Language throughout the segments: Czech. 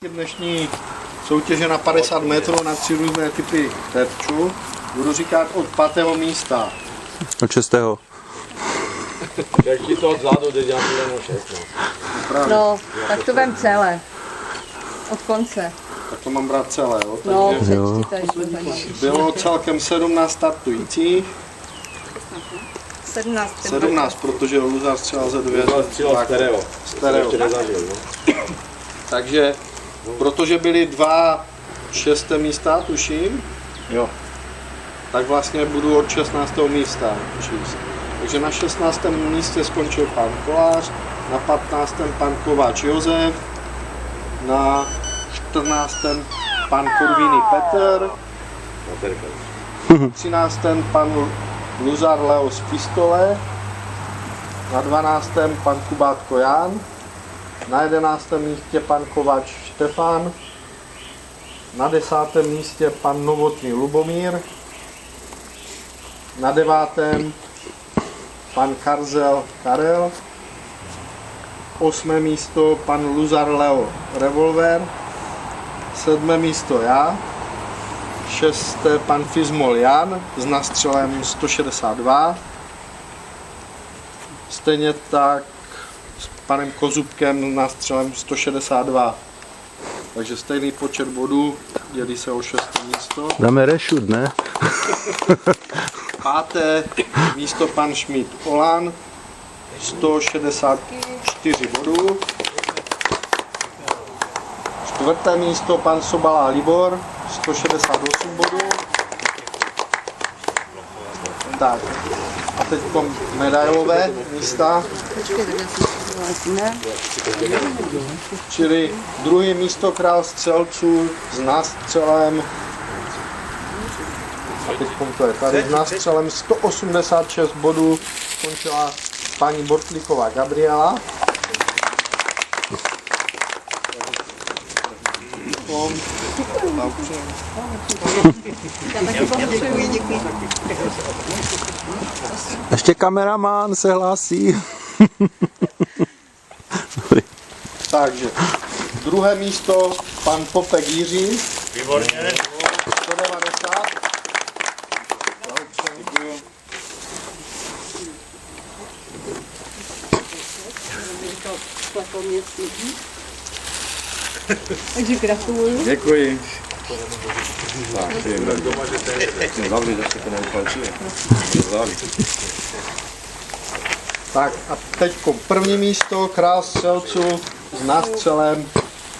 Dnešní soutěže na 50 metrů na 3 různé typy terčů. Budu říkat od 5. místa. Od 6. Jak ti to odzadu, teď já budu 6. No, tak to vem celé. Od konce. Tak to mám brát celé. Jo? No, Takže přečítaj, že to zajímavé. bylo celkem 17 startujících. 17, protože Luzar střelal ze 2. Střílel stereo. Stereo. Ještě nezažil, no. Takže, protože byly 2 6. místa, tuším, jo, tak vlastně budu od 16. místa číst. Takže na 16. místě skončil pan Kolář, na 15. pan Kováč Josef, na 14. pan Korvíny Petr, na 13. pan Luzar Leo z pistole, na 12. pan Kubátko Jan, na 11. místě pan Kováč Štefan, na 10. místě pan Novotný Lubomír, na 9. pan Karzel Karel, 8. místo pan Luzar Leo Revolver, 7. místo já, 6. pan Fizmol Jan s nastřelem 162, stejně tak s panem Kozubkem s nástřelem 162. Takže stejný počet bodů, dělí se o 6. místo. Dáme rešut, ne? 5. místo pan Schmidt Olan, 164 bodů. 4. místo pan Sobala Libor, 168 bodů. Tak, a teď medailové místa. Čili druhé místo král střelců s nástřelem, a teď to je tady, s nástřelem 186 bodů skončila paní Bortlíková Gabriela. Ještě kameraman se hlásí. Takže druhé místo pan Popek Jiří. Výborně. 190. Takže gratuluju. Děkuji. Tak a teď první místo král střelců s nástřelem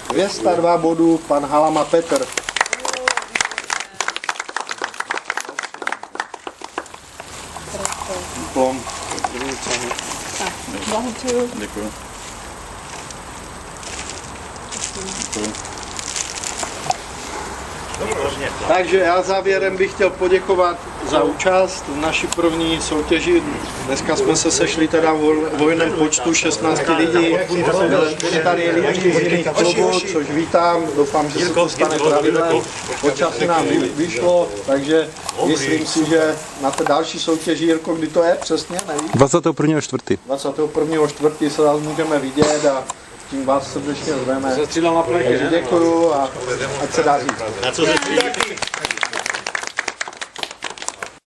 202 bodů pan Halama Petr. Diplom. Blahopřeju. Děkuji. Takže já závěrem bych chtěl poděkovat za účast v naší první soutěži. Dneska jsme se sešli teda v hojném počtu 16 lidí. Byli tady lidí z jiných klubů, což vítám. Doufám, že se to stane pravidlem. Počasí nám vyšlo, takže myslím si, že na té další soutěži, Jirko, kdy to je přesně, nevíš? 21.4. 21.4. se vás můžeme vidět a tím vás srdečně zveme. Zastřílel na plech. Takže děkuju a ať se daří. Na co se